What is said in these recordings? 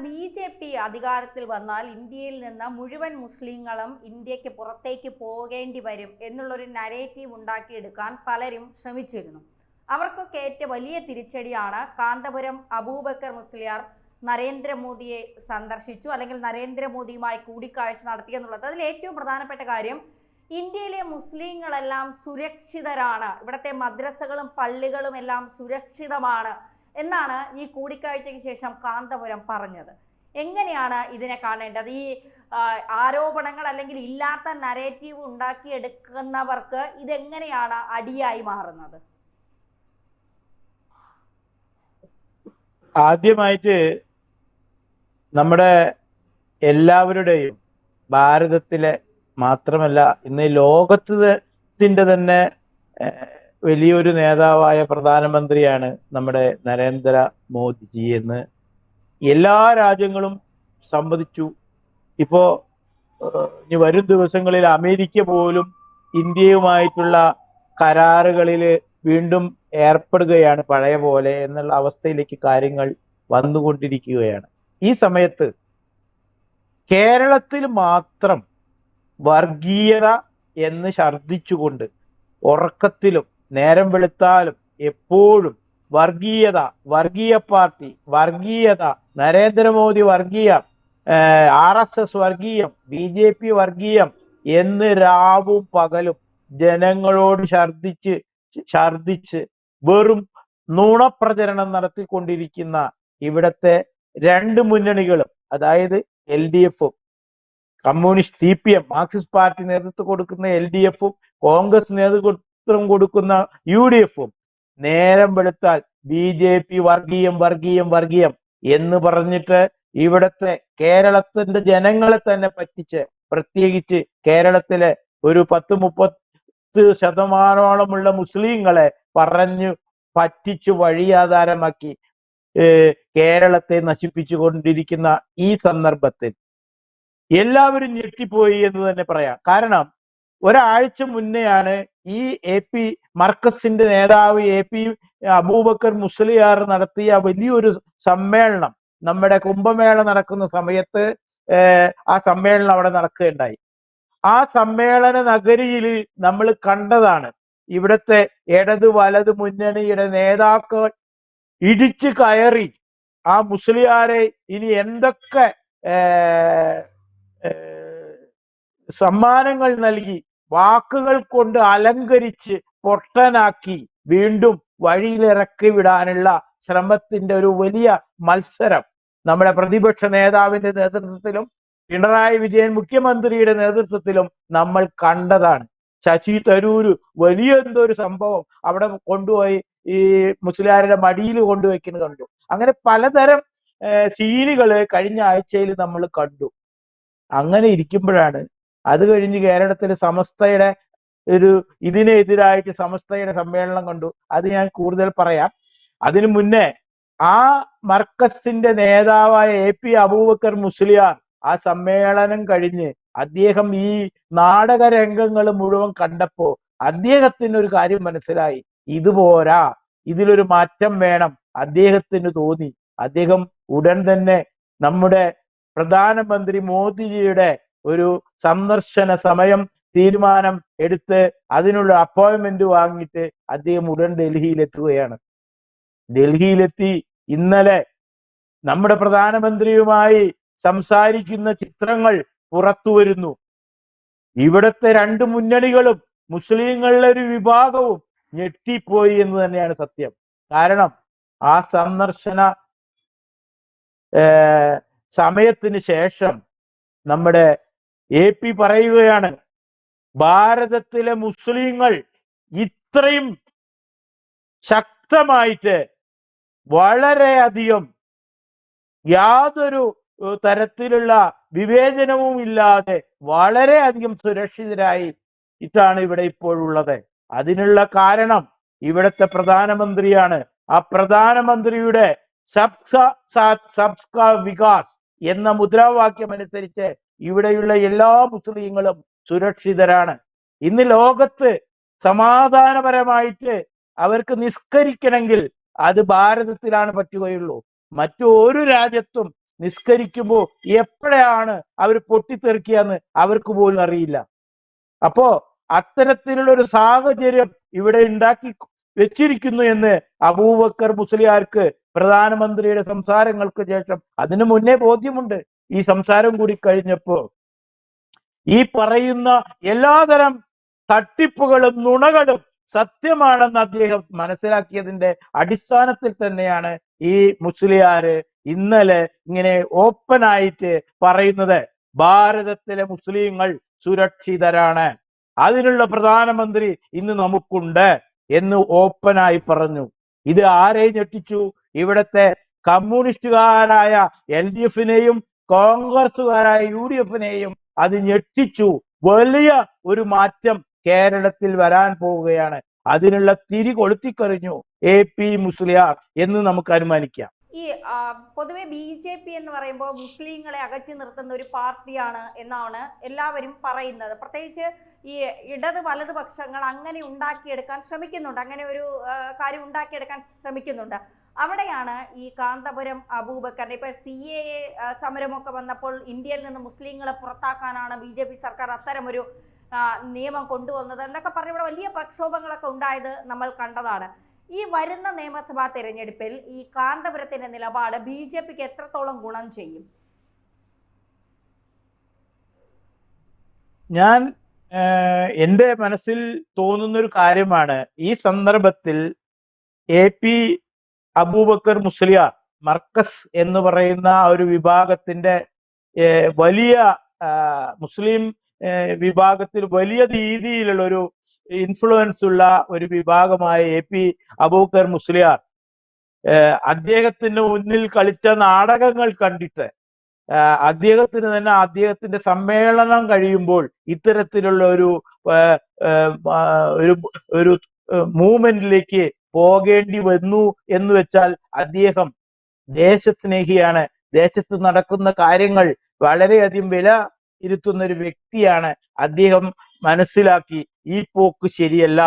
BJP. അധികാരത്തിൽ വന്നാൽ ഇന്ത്യയിൽ നിന്ന് മുഴുവൻ മുസ്ലിങ്ങളും ഇന്ത്യക്ക് പുറത്തേക്ക് പോകേണ്ടി വരും എന്നുള്ളൊരു നരേറ്റീവ് ഉണ്ടാക്കിയെടുക്കാൻ പലരും ശ്രമിച്ചിരുന്നു. അവർക്കൊക്കെ ഏറ്റ വലിയ തിരിച്ചടിയാണ് കാന്തപുരം അബൂബക്കർ മുസ്ലിയാർ നരേന്ദ്രമോദിയെ സന്ദർശിച്ചു, അല്ലെങ്കിൽ നരേന്ദ്രമോദിയുമായി കൂടിക്കാഴ്ച നടത്തി എന്നുള്ളത്. അതിൽ ഏറ്റവും പ്രധാനപ്പെട്ട കാര്യം, ഇന്ത്യയിലെ മുസ്ലിങ്ങളെല്ലാം സുരക്ഷിതരാണ്, ഇവിടുത്തെ മദ്രസകളും പള്ളികളും എല്ലാം സുരക്ഷിതമാണ് എന്നാണ് ഈ കൂടിക്കാഴ്ചയ്ക്ക് ശേഷം കാന്തപുരം പറഞ്ഞത്. എങ്ങനെയാണ് ഇതിനെ കാണേണ്ടത്? ഈ ആരോപണങ്ങൾ അല്ലെങ്കിൽ ഇല്ലാത്ത നരേറ്റീവ് ഉണ്ടാക്കിയെടുക്കുന്നവർക്ക് ഇതെങ്ങനെയാണ് അടിയായി മാറുന്നത്? ആദ്യമായിട്ട് നമ്മുടെ എല്ലാവരുടെയും ഭാരതത്തിലെ മാത്രമല്ല ഇന്ന് ലോകത്തിന്റെ തന്നെ വലിയൊരു നേതാവായ പ്രധാനമന്ത്രിയാണ് നമ്മുടെ നരേന്ദ്ര മോദിജി എന്ന് എല്ലാ രാജ്യങ്ങളും സമ്മതിച്ചു. ഇപ്പോ ഇനി വരും ദിവസങ്ങളിൽ അമേരിക്ക പോലും ഇന്ത്യയുമായിട്ടുള്ള കരാറുകളിൽ വീണ്ടും ഏർപ്പെടുകയാണ് പഴയ പോലെ എന്നുള്ള അവസ്ഥയിലേക്ക് കാര്യങ്ങൾ വന്നുകൊണ്ടിരിക്കുകയാണ്. ഈ സമയത്ത് കേരളത്തിൽ മാത്രം വർഗീയത എന്ന് ഛർദിച്ചുകൊണ്ട് ഉറക്കത്തിലും നേരം വെളുത്താലും എപ്പോഴും വർഗീയത, വർഗീയ പാർട്ടി, വർഗീയത, നരേന്ദ്രമോദി വർഗീയം, RSS വർഗീയം, BJP വർഗീയം എന്ന് രാവും പകലും ജനങ്ങളോട് ഛർദിച്ച് വെറും നുണപ്രചരണം നടത്തിക്കൊണ്ടിരിക്കുന്ന ഇവിടത്തെ രണ്ട് മുന്നണികളും, അതായത് LDF-ഉം കമ്മ്യൂണിസ്റ്റ് CPM മാർക്സിസ്റ്റ് പാർട്ടി നേതൃത്വം കൊടുക്കുന്ന LDF-ഉം കോൺഗ്രസ് നേതൃത്വം കൊടുക്കുന്ന UDF-ഉം നേരം വെളുത്താൽ BJP വർഗീയം വർഗീയം വർഗീയം എന്ന് പറഞ്ഞിട്ട് ഇവിടത്തെ കേരളത്തിന്റെ ജനങ്ങളെ തന്നെ പറ്റിച്ച്, പ്രത്യേകിച്ച് കേരളത്തിലെ ഒരു 10-30% മുസ്ലിങ്ങളെ പറഞ്ഞു പറ്റിച്ചു വഴിയാധാരമാക്കി കേരളത്തെ നശിപ്പിച്ചു കൊണ്ടിരിക്കുന്ന ഈ സന്ദർഭത്തിൽ എല്ലാവരും ഞെട്ടിപ്പോയി എന്ന് തന്നെ പറയാം. കാരണം ഒരാഴ്ച മുന്നെയാണ് ഈ AP മർക്കസിന്റെ നേതാവ് AP അബൂബക്കർ മുസ്ലിയാർ നടത്തിയ വലിയൊരു സമ്മേളനം, നമ്മുടെ കുംഭമേള നടക്കുന്ന സമയത്ത് ആ സമ്മേളനം അവിടെ നടക്കുകയുണ്ടായി. ആ സമ്മേളന നഗരിയിൽ നമ്മൾ കണ്ടതാണ് ഇവിടുത്തെ ഇടത് വലത് മുന്നണിയുടെ നേതാക്കൾ ഇടിച്ചു കയറി ആ മുസ്ലിയാരെ ഇനി എന്തൊക്കെ സമ്മാനങ്ങൾ നൽകി വാക്കുകൾ കൊണ്ട് അലങ്കരിച്ച് പൊട്ടനാക്കി വീണ്ടും വഴിയിലിറക്കി വിടാനുള്ള ശ്രമത്തിന്റെ ഒരു വലിയ മത്സരം നമ്മുടെ പ്രതിപക്ഷ നേതാവിന്റെ നേതൃത്വത്തിലും പിണറായി വിജയൻ മുഖ്യമന്ത്രിയുടെ നേതൃത്വത്തിലും നമ്മൾ കണ്ടതാണ്. ശശി തരൂര് വലിയ എന്തോ ഒരു സംഭവം അവിടെ കൊണ്ടുപോയി ഈ മുസ്ലിയാരുടെ മടിയിൽ കൊണ്ടുവയ്ക്കുന്നത് കണ്ടു. അങ്ങനെ പലതരം സീനുകള് കഴിഞ്ഞ ആഴ്ചയിൽ നമ്മൾ കണ്ടു. അങ്ങനെ ഇരിക്കുമ്പോഴാണ് അത് കഴിഞ്ഞ് കേരളത്തിലെ സമസ്തയുടെ ഇതിനെതിരായിട്ട് സമസ്തയുടെ സമ്മേളനം കണ്ടു. അത് ഞാൻ കൂടുതൽ പറയാം. അതിനു മുന്നേ ആ മർക്കസിന്റെ നേതാവായ AP അബൂബക്കർ മുസ്ലിയാർ ആ സമ്മേളനം കഴിഞ്ഞ് അദ്ദേഹം ഈ നാടക രംഗങ്ങൾ മുഴുവൻ കണ്ടപ്പോ അദ്ദേഹത്തിന് ഒരു കാര്യം മനസ്സിലായി, ഇതുപോരാ, ഇതിലൊരു മാറ്റം വേണം അദ്ദേഹത്തിന് തോന്നി. അദ്ദേഹം ഉടൻ തന്നെ നമ്മുടെ പ്രധാനമന്ത്രി മോദിജിയുടെ ഒരു സന്ദർശന സമയം തീരുമാനം എടുത്ത് അതിനുള്ള അപ്പോയിന്റ്മെന്റ് വാങ്ങിയിട്ട് അദ്ദേഹം ഉടൻ ഡൽഹിയിലെത്തുകയാണ്. ഡൽഹിയിലെത്തി ഇന്നലെ നമ്മുടെ പ്രധാനമന്ത്രിയുമായി സംസാരിക്കുന്ന ചിത്രങ്ങൾ പുറത്തു വരുന്നു. ഇവിടുത്തെ രണ്ട് മുന്നണികളും മുസ്ലിങ്ങളുടെ ഒരു വിഭാഗവും ഞെട്ടിപ്പോയി എന്ന് തന്നെയാണ് സത്യം. കാരണം ആ സന്ദർശന സമയത്തിന് ശേഷം നമ്മുടെ AP പറയുകയാണ്, ഭാരതത്തിലെ മുസ്ലിങ്ങൾ ഇത്രയും ശക്തമായിട്ട് വളരെയധികം യാതൊരു തരത്തിലുള്ള വിവേചനവും ഇല്ലാതെ വളരെയധികം സുരക്ഷിതരായി ഇട്ടാണ് ഇവിടെ ഇപ്പോഴുള്ളത്. അതിനുള്ള കാരണം ഇവിടുത്തെ പ്രധാനമന്ത്രിയാണ്. ആ പ്രധാനമന്ത്രിയുടെ സബ്കാ സാത്ത് സബ്കാ വികാസ് എന്ന മുദ്രാവാക്യം അനുസരിച്ച് ഇവിടെയുള്ള എല്ലാ മുസ്ലിങ്ങളും സുരക്ഷിതരാണ്. ഇന്ന് ലോകത്ത് സമാധാനപരമായിട്ട് അവർക്ക് നിസ്കരിക്കണമെങ്കിൽ അത് ഭാരതത്തിലാണ് പറ്റുകയുള്ളൂ. മറ്റു ഒരു രാജ്യത്തും നിസ്കരിക്കുമ്പോൾ എപ്പോഴാണ് അവർ പൊട്ടിത്തെറിക്കുകയെന്ന് അവർക്ക് പോലും അറിയില്ല. അപ്പോ അത്തരത്തിലുള്ള ഒരു സാഹചര്യം ഇവിടെ ഉണ്ടാക്കി വെച്ചിരിക്കുന്നു എന്ന് അബൂബക്കർ മുസ്ലിയാർക്ക് പ്രധാനമന്ത്രിയുടെ സംസാരങ്ങൾക്ക് ശേഷം, അതിനു മുന്നേ ബോധ്യമുണ്ട്. ഈ സംസാരം കൂടി കഴിഞ്ഞപ്പോ ഈ പറയുന്ന എല്ലാതരം തട്ടിപ്പുകളും നുണകളും സത്യമാണെന്ന് അദ്ദേഹം മനസ്സിലാക്കിയതിന്റെ അടിസ്ഥാനത്തിൽ തന്നെയാണ് ഈ മുസ്ലിയാര് ഇന്നലെ ഇങ്ങനെ ഓപ്പണായിട്ട് പറയുന്നത് ഭാരതത്തിലെ മുസ്ലിങ്ങൾ സുരക്ഷിതരാണ്, അതിനുള്ള പ്രധാനമന്ത്രി ഇന്ന് നമുക്കുണ്ട് എന്ന് ഓപ്പണായി പറഞ്ഞു. ഇത് ആരെ ഞെട്ടിച്ചു? ഇവിടത്തെ കമ്മ്യൂണിസ്റ്റുകാരായ LDF-നെയും കോൺഗ്രസുകാരായ UDF-നെയും അത് ഞെട്ടിച്ചു. വലിയ ഒരു മാറ്റം കേരളത്തിൽ വരാൻ പോവുകയാണ്. അതിനുള്ള തിരി കൊളുത്തിക്കറിഞ്ഞു AP മുസ്ലിയാർ എന്ന് നമുക്ക് അനുമാനിക്കാം. ഈ പൊതുവെ BJP എന്ന് പറയുമ്പോൾ മുസ്ലിങ്ങളെ അകറ്റി നിർത്തുന്ന ഒരു പാർട്ടിയാണ് എന്നാണ് എല്ലാവരും പറയുന്നത്. പ്രത്യേകിച്ച് ഈ ഇടത് വലത് പക്ഷങ്ങൾ അങ്ങനെ ഉണ്ടാക്കിയെടുക്കാൻ ശ്രമിക്കുന്നുണ്ട്, അങ്ങനെ ഒരു കാര്യം ഉണ്ടാക്കിയെടുക്കാൻ ശ്രമിക്കുന്നുണ്ട്. അവിടെയാണ് ഈ കാന്തപുരം അബൂബക്കറിന്റെ ഇപ്പൊ CAA സമരമൊക്കെ വന്നപ്പോൾ ഇന്ത്യയിൽ നിന്ന് മുസ്ലിങ്ങളെ പുറത്താക്കാനാണ് BJP സർക്കാർ അത്തരമൊരു നിയമം കൊണ്ടുവന്നത് എന്നൊക്കെ പറഞ്ഞ് ഇവിടെ വലിയ പ്രക്ഷോഭങ്ങളൊക്കെ ഉണ്ടായത് നമ്മൾ കണ്ടതാണ്. ഈ വരുന്ന നിയമസഭാ തെരഞ്ഞെടുപ്പിൽ ഈ കാന്തപുരത്തിന്റെ നിലപാട് BJPക്ക് എത്രത്തോളം ഗുണം ചെയ്യും? ഞാൻ എൻ്റെ മനസ്സിൽ തോന്നുന്ന ഒരു കാര്യമാണ്, ഈ സന്ദർഭത്തിൽ AP അബൂബക്കർ മുസ്ലിയാർ മർക്കസ് എന്ന് പറയുന്ന ഒരു വിഭാഗത്തിന്റെ വലിയ മുസ്ലിം വിഭാഗത്തിൽ വലിയ രീതിയിലുള്ള ഒരു ഇൻഫ്ലുവൻസ് ഉള്ള ഒരു വിഭാഗമായ AP അബൂബക്കർ മുസ്ലിയാർ അദ്ദേഹത്തിന് മുന്നിൽ കളിച്ച നാടകങ്ങൾ കണ്ടിട്ട് അദ്ദേഹത്തിന് തന്നെ അദ്ദേഹത്തിന്റെ സമ്മേളനം കഴിയുമ്പോൾ ഇത്തരത്തിലുള്ള ഒരു ഒരു മൂവ്മെന്റിലേക്ക് പോകേണ്ടി വന്നു എന്ന് വെച്ചാൽ അദ്ദേഹം ദേശസ്നേഹിയാണ്, ദേശത്ത് നടക്കുന്ന കാര്യങ്ങൾ വളരെയധികം വില ഇരുത്തുന്ന ഒരു വ്യക്തിയാണ്. അദ്ദേഹം മനസ്സിലാക്കി ഈ പോക്ക് ശരിയല്ല,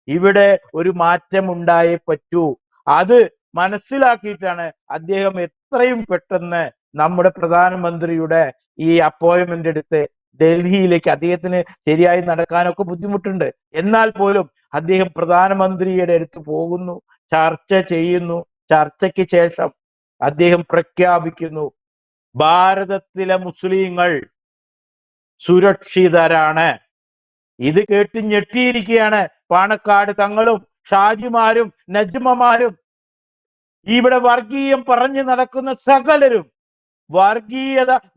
ഇവിടെ ഒരു മാറ്റം ഉണ്ടായേ പറ്റൂ. അത് മനസ്സിലാക്കിയിട്ടാണ് അദ്ദേഹം എത്രയും പെട്ടെന്ന് നമ്മുടെ പ്രധാനമന്ത്രിയുടെ ഈ അപ്പോയിന്റ്മെന്റ് എടുത്ത് ഡൽഹിയിലേക്ക്, അദ്ദേഹത്തിന് ശരിയായി നടക്കാനൊക്കെ ബുദ്ധിമുട്ടുണ്ട്, എന്നാൽ പോലും അദ്ദേഹം പ്രധാനമന്ത്രിയുടെ അടുത്ത് പോകുന്നു, ചർച്ച ചെയ്യുന്നു. ചർച്ചയ്ക്ക് ശേഷം അദ്ദേഹം പ്രഖ്യാപിക്കുന്നു ഭാരതത്തിലെ മുസ്ലിങ്ങൾ സുരക്ഷിതരാണ്. ഇത് കേട്ട് ഞെട്ടിയിരിക്കുകയാണ് പാണക്കാട് തങ്ങളും ഷാജിമാരും നജ്മമാരും. ഇവിടെ വർഗീയം പറഞ്ഞു നടക്കുന്ന സകലരും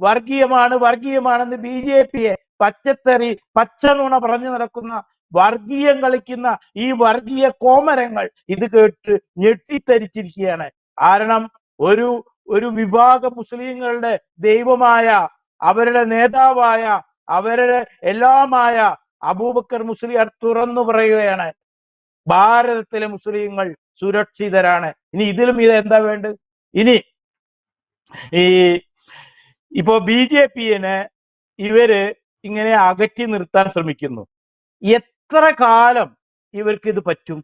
വർഗീയമാണെന്ന് BJPയെ പച്ചത്തെറി പച്ചനുണ പറഞ്ഞു നടക്കുന്ന വർഗീയം കളിക്കുന്ന ഈ വർഗീയ കോമരങ്ങൾ ഇത് കേട്ട് ഞെട്ടിത്തരിച്ചിരിക്കുകയാണ്. കാരണം ഒരു വിഭാഗം മുസ്ലിങ്ങളുടെ ദൈവമായ, അവരുടെ നേതാവായ, അവരുടെ എല്ലാമായ അബൂബക്കർ മുസ്ലിയാർ തുറന്നു പറയുകയാണ് ഭാരതത്തിലെ മുസ്ലിങ്ങൾ സുരക്ഷിതരാണ്. ഇനി ഇതിലും ഇത് എന്താ വേണ്ടത്? ഇനി ഇപ്പോ BJPനെ ഇവര് ഇങ്ങനെ അകറ്റി നിർത്താൻ ശ്രമിക്കുന്നു. എത്ര കാലം ഇവർക്ക് ഇത് പറ്റും?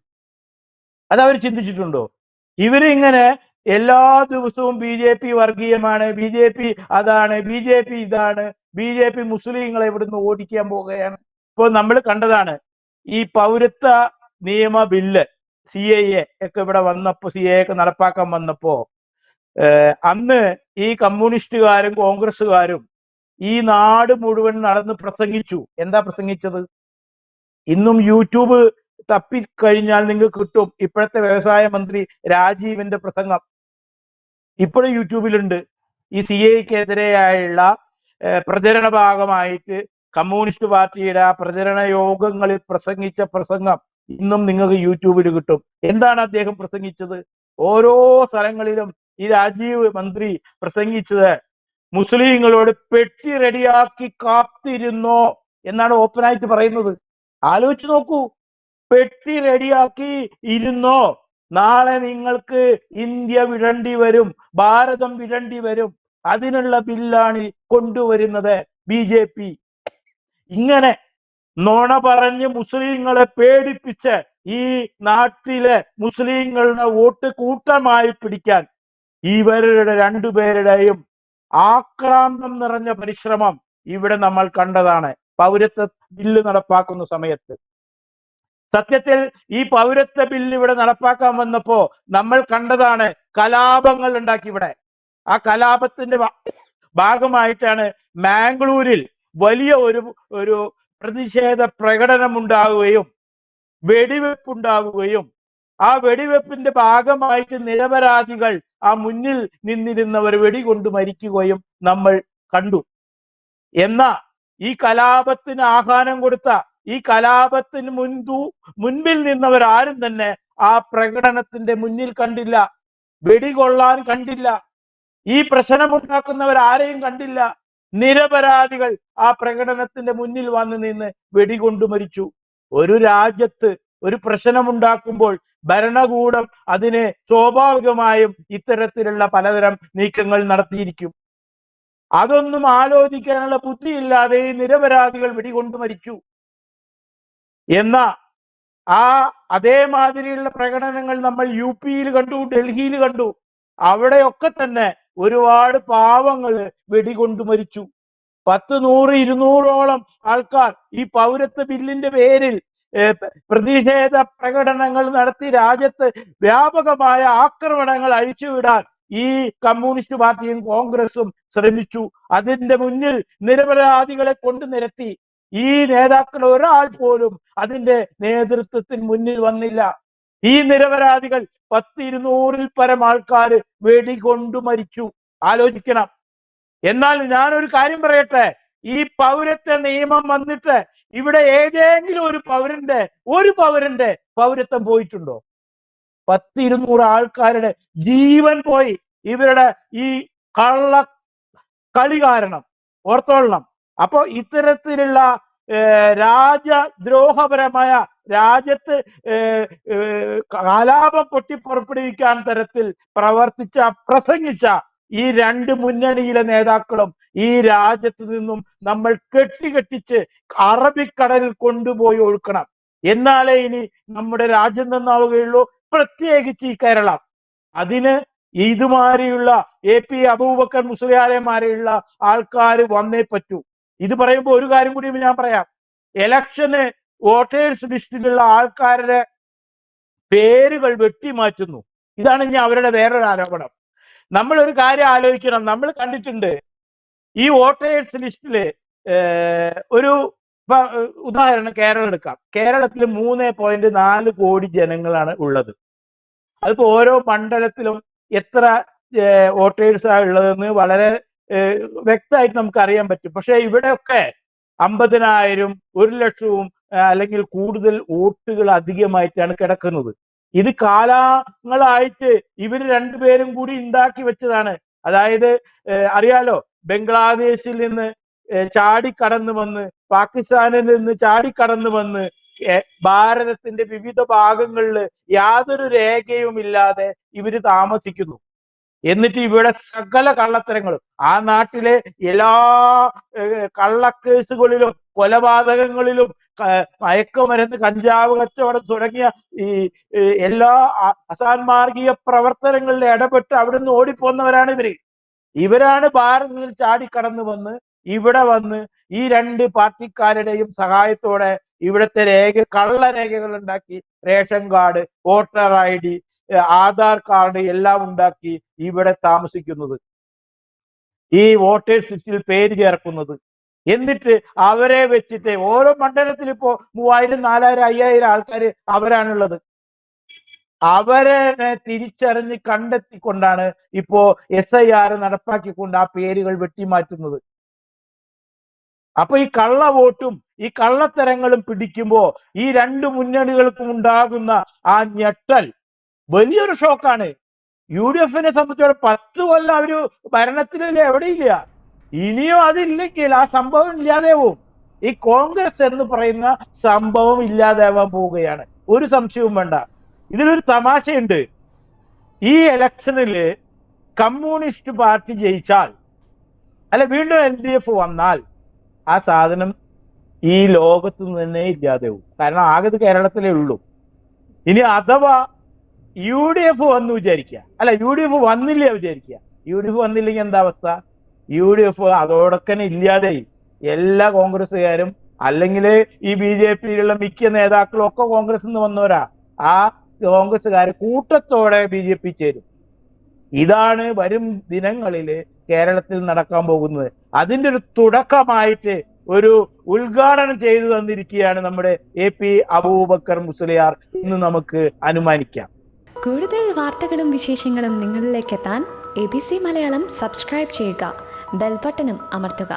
അതവർ ചിന്തിച്ചിട്ടുണ്ടോ? ഇവരിങ്ങനെ എല്ലാ ദിവസവും BJP വർഗീയമാണ്, BJP അതാണ്, BJP ഇതാണ്, BJP മുസ്ലിങ്ങളെ ഇവിടുന്ന് ഓടിക്കാൻ പോകുകയാണ്. ഇപ്പോൾ നമ്മൾ കണ്ടതാണ് ഈ പൗരത്വ നിയമ ബില്ല് CAA ഒക്കെ ഇവിടെ വന്നപ്പോ, CAA ഒക്കെ നടപ്പാക്കാൻ വന്നപ്പോ അന്ന് ഈ കമ്മ്യൂണിസ്റ്റുകാരും കോൺഗ്രസ്സുകാരും ഈ നാട് മുഴുവൻ നടന്ന് പ്രസംഗിച്ചു. എന്താ പ്രസംഗിച്ചത്? ഇന്നും യൂട്യൂബ് തപ്പിക്കഴിഞ്ഞാൽ നിങ്ങൾക്ക് കിട്ടും. ഇപ്പോഴത്തെ വ്യവസായ മന്ത്രി രാജീവിന്റെ പ്രസംഗം ഇപ്പോഴും യൂട്യൂബിലുണ്ട്. ഈ CAക്കെതിരെയായുള്ള പ്രചരണ ഭാഗമായിട്ട് കമ്മ്യൂണിസ്റ്റ് പാർട്ടിയുടെ ആ പ്രചരണ യോഗങ്ങളിൽ പ്രസംഗിച്ച പ്രസംഗം ഇന്നും നിങ്ങൾക്ക് യൂട്യൂബിൽ കിട്ടും. എന്താണ് അദ്ദേഹം പ്രസംഗിച്ചത്? ഓരോ സ്ഥലങ്ങളിലും ഈ രാജീവ് മന്ത്രി പ്രസംഗിച്ചത് മുസ്ലിങ്ങളോട് പെട്ടി റെഡിയാക്കി കാത്തിരുന്നോ എന്നാണ് ഓപ്പണായിട്ട് പറയുന്നത്. ആലോചിച്ച് നോക്കൂ, പെട്ടി റെഡിയാക്കി ഇരുന്നോ, നാളെ നിങ്ങൾക്ക് ഇന്ത്യ വിടേണ്ടി വരും, ഭാരതം വിടേണ്ടി വരും, അതിനുള്ള ബില്ലാണ് കൊണ്ടുവരുന്നത് BJP. ഇങ്ങനെ നുണ പറഞ്ഞ് മുസ്ലിങ്ങളെ പേടിപ്പിച്ച് ഈ നാട്ടിലെ മുസ്ലിങ്ങളുടെ വോട്ട് കൂട്ടമായി പിടിക്കാൻ ഇവരുടെ രണ്ടുപേരുടെയും ആക്രാന്തം നിറഞ്ഞ പരിശ്രമം ഇവിടെ നമ്മൾ കണ്ടതാണ് പൗരത്വ ബില്ല് നടപ്പാക്കുന്ന സമയത്ത്. സത്യത്തിൽ ഈ പൗരത്വ ബില്ല് ഇവിടെ നടപ്പാക്കാൻ വന്നപ്പോ നമ്മൾ കണ്ടതാണ് കലാപങ്ങൾ ഉണ്ടാക്കി ഇവിടെ. ആ കലാപത്തിന്റെ ഭാഗമായിട്ടാണ് മാംഗ്ലൂരിൽ വലിയ ഒരു പ്രതിഷേധ പ്രകടനം ഉണ്ടാവുകയും വെടിവെപ്പുണ്ടാവുകയും ആ വെടിവെപ്പിന്റെ ഭാഗമായിട്ട് നിരപരാധികൾ ആ മുന്നിൽ നിന്നിരുന്നവർ വെടികൊണ്ട് മരിക്കുകയും നമ്മൾ കണ്ടു. എന്നാ ഈ കലാപത്തിന് ആഹ്വാനം കൊടുത്ത, ഈ കലാപത്തിന് മുൻപിൽ നിന്നവരാരും തന്നെ ആ പ്രകടനത്തിന്റെ മുന്നിൽ കണ്ടില്ല, വെടികൊള്ളാൻ കണ്ടില്ല, ഈ പ്രശ്നമുണ്ടാക്കുന്നവരാരെയും കണ്ടില്ല. നിരപരാധികൾ ആ പ്രകടനത്തിന്റെ മുന്നിൽ വന്ന് നിന്ന് വെടികൊണ്ടു മരിച്ചു. ഒരു രാജ്യത്ത് ഒരു പ്രശ്നമുണ്ടാക്കുമ്പോൾ ഭരണകൂടം അതിനെ സ്വാഭാവികമായും ഇത്തരത്തിലുള്ള പലതരം നീക്കങ്ങൾ നടത്തിയിരിക്കും. അതൊന്നും ആലോചിക്കാനുള്ള ബുദ്ധിയില്ലാതെ ഈ നിരപരാധികൾ വെടികൊണ്ട് മരിച്ചു. എന്നാ അതേമാതിരിയുള്ള പ്രകടനങ്ങൾ നമ്മൾ UP-യിൽ കണ്ടു, ഡൽഹിയിൽ കണ്ടു. അവിടെയൊക്കെ തന്നെ ഒരുപാട് പാവങ്ങൾ വെടികൊണ്ട് മരിച്ചു. 10, 100, 200ഓളം ആൾക്കാർ ഈ പൗരത്വ ബില്ലിന്റെ പേരിൽ പ്രതിഷേധ പ്രകടനങ്ങൾ നടത്തി രാജ്യത്ത് വ്യാപകമായ ആക്രമണങ്ങൾ അഴിച്ചുവിടാൻ ഈ കമ്മ്യൂണിസ്റ്റ് പാർട്ടിയും കോൺഗ്രസും ശ്രമിച്ചു. അതിന്റെ മുന്നിൽ നിരപരാധികളെ കൊണ്ട് നിരത്തി. ഈ നേതാക്കൾ ഒരാൾ പോലും അതിന്റെ നേതൃത്വത്തിന് മുന്നിൽ വന്നില്ല. ഈ നിരപരാധികൾ 10, 200-ൽ പരം ആൾക്കാർ വെടികൊണ്ടു മരിച്ചു. ആലോചിക്കണം. എന്നാൽ ഞാനൊരു കാര്യം പറയട്ടെ, ഈ പൗരത്വ നിയമം വന്നിട്ട് ഇവിടെ ഏതെങ്കിലും ഒരു പൗരന്റെ പൗരത്വം പോയിട്ടുണ്ടോ? 10, 200 ആൾക്കാരുടെ ജീവൻ പോയി ഇവരുടെ ഈ കളി കാരണം. ഓർത്തോളണം. അപ്പോ ഇത്തരത്തിലുള്ള രാജ്യദ്രോഹപരമായ, രാജ്യത്ത് കലാപം പൊട്ടിപ്പുറപ്പെടുവിക്കാൻ തരത്തിൽ പ്രസംഗിച്ച ഈ 2 മുന്നണിയിലെ നേതാക്കളും ഈ രാജ്യത്ത് നിന്നും നമ്മൾ കെട്ടിച്ച് അറബിക്കടലിൽ കൊണ്ടുപോയി ഒഴുക്കണം. എന്നാലേ ഇനി നമ്മുടെ രാജ്യം നന്നാവുകയുള്ളൂ. പ്രത്യേകിച്ച് ഈ കേരളം. അതിന് ഇതുമാതിരിയുള്ള AP അബൂബക്കർ മുസ്ലിയാരെമാരെയുള്ള ആൾക്കാർ വന്നേ പറ്റൂ. ഇത് പറയുമ്പോൾ ഒരു കാര്യം കൂടി ഞാൻ പറയാം. ഇലക്ഷന് വോട്ടേഴ്സ് ലിസ്റ്റിലുള്ള ആൾക്കാരുടെ പേരുകൾ വെട്ടിമാറ്റുന്നു. ഇതാണ് ഇനി അവരുടെ വേറൊരു ആരോപണം. നമ്മൾ ഒരു കാര്യം ആലോചിക്കണം. നമ്മൾ കണ്ടിട്ടുണ്ട് ഈ വോട്ടേഴ്സ് ലിസ്റ്റില് ഒരു ഉദാഹരണം കേരളം എടുക്കാം. കേരളത്തിൽ 3.4 കോടി ജനങ്ങളാണ് ഉള്ളത്. അതിപ്പോ ഓരോ മണ്ഡലത്തിലും എത്ര വോട്ടേഴ്സാണ് ഉള്ളതെന്ന് വളരെ വ്യക്തമായിട്ട് നമുക്ക് അറിയാൻ പറ്റും. പക്ഷെ ഇവിടെയൊക്കെ 50,000, 1,00,000 അല്ലെങ്കിൽ കൂടുതൽ വോട്ടുകൾ അധികമായിട്ടാണ് കിടക്കുന്നത്. ഇത് കാലങ്ങളായിട്ട് ഇവർ രണ്ടുപേരും കൂടി ഉണ്ടാക്കി വെച്ചതാണ്. അതായത് അറിയാലോ, ബംഗ്ലാദേശിൽ നിന്ന് ചാടിക്കടന്നു വന്ന്, പാകിസ്ഥാനിൽ നിന്ന് ചാടിക്കടന്നു വന്ന് ഭാരതത്തിന്റെ വിവിധ ഭാഗങ്ങളിൽ യാതൊരു രേഖയും ഇല്ലാതെ ഇവര് താമസിക്കുന്നു. എന്നിട്ട് ഇവിടെ സകല കള്ളത്തരങ്ങളും, ആ നാട്ടിലെ എല്ലാ കള്ളക്കേസുകളിലും കൊലപാതകങ്ങളിലും മയക്കുമരുന്ന്, കഞ്ചാവ് കച്ചവടം തുടങ്ങിയ ഈ എല്ലാ അസാൻമാർഗിക പ്രവർത്തനങ്ങളിൽ ഇടപെട്ട് അവിടുന്ന് ഓടിപ്പോന്നവരാണ് ഇവരാണ് ഭാരതത്തിൽ ചാടിക്കടന്നു വന്ന് ഇവിടെ വന്ന് ഈ 2 പാർട്ടിക്കാരുടെയും സഹായത്തോടെ ഇവിടുത്തെ കള്ളരേഖകൾ ഉണ്ടാക്കി, ration card, voter ID, Aadhaar card എല്ലാം ഉണ്ടാക്കി ഇവിടെ താമസിക്കുന്നത്, ഈ വോട്ടേഴ്സ് ലിസ്റ്റിൽ പേര് ചേർക്കുന്നത്. എന്നിട്ട് അവരെ വെച്ചിട്ട് ഓരോ മണ്ഡലത്തിൽ ഇപ്പോ 3000, 4000, 5000 ആൾക്കാർ അവരാണുള്ളത്. അവരെ തിരിച്ചറിഞ്ഞ് കണ്ടെത്തിക്കൊണ്ടാണ് ഇപ്പോ SIR നടപ്പാക്കിക്കൊണ്ട് ആ പേരുകൾ വെട്ടിമാറ്റുന്നത്. അപ്പൊ ഈ കള്ള വോട്ടും ഈ കള്ളത്തരങ്ങളും പിടിക്കുമ്പോ ഈ 2 മുന്നണികൾക്കും ഉണ്ടാകുന്ന ആ ഞെട്ടൽ വലിയൊരു ഷോക്കാണ്. UDF-നെ സംബന്ധിച്ചോളം 10 കൊല്ലം അവര് ഭരണത്തിലല്ലേ, എവിടെയില്ല. ഇനിയും അതില്ലെങ്കിൽ ആ സംഭവം ഇല്ലാതെയാവും. ഈ കോൺഗ്രസ് എന്ന് പറയുന്ന സംഭവം ഇല്ലാതാവാൻ പോവുകയാണ്. ഒരു സംശയവും വേണ്ട. ഇതിലൊരു തമാശയുണ്ട്. ഈ ഇലക്ഷനില് കമ്മ്യൂണിസ്റ്റ് പാർട്ടി ജയിച്ചാൽ, അല്ല വീണ്ടും LDF വന്നാൽ, ആ സാധനം ഈ ലോകത്ത് തന്നെ ഇല്ലാതെയാവും. കാരണം ആകെ കേരളത്തിലേ ഉള്ളൂ. ഇനി അഥവാ UDF വന്നു വിചാരിക്കുക, അല്ല UDF വന്നില്ല വിചാരിക്കുക, UDF വന്നില്ലെങ്കിൽ എന്താ അവസ്ഥ? UDF അതോടൊക്കെ ഇല്ലാതെയായി. എല്ലാ കോൺഗ്രസ്സുകാരും അല്ലെങ്കിൽ ഈ BJPയിലുള്ള മിക്ക നേതാക്കളും ഒക്കെ കോൺഗ്രസിൽ നിന്ന് വന്നവരാ. ആ കോൺഗ്രസ്സുകാർ കൂട്ടത്തോടെ BJP ചേരും. ഇതാണ് വരും ദിനങ്ങളിൽ കേരളത്തിൽ നടക്കാൻ പോകുന്നത്. അതിൻ്റെ ഒരു തുടക്കമായിട്ട് ഒരു ഉദ്ഘാടനം ചെയ്തു തന്നിരിക്കുകയാണ് നമ്മുടെ AP അബൂബക്കർ മുസ്ലിയാർ എന്ന് നമുക്ക് അനുമാനിക്കാം. കൂടുതൽ വാർത്തകളും വിശേഷങ്ങളും നിങ്ങളിലേക്ക് എത്താൻ ABC മലയാളം സബ്സ്ക്രൈബ് ചെയ്യുക, ബെൽ ബട്ടണും അമർത്തുക.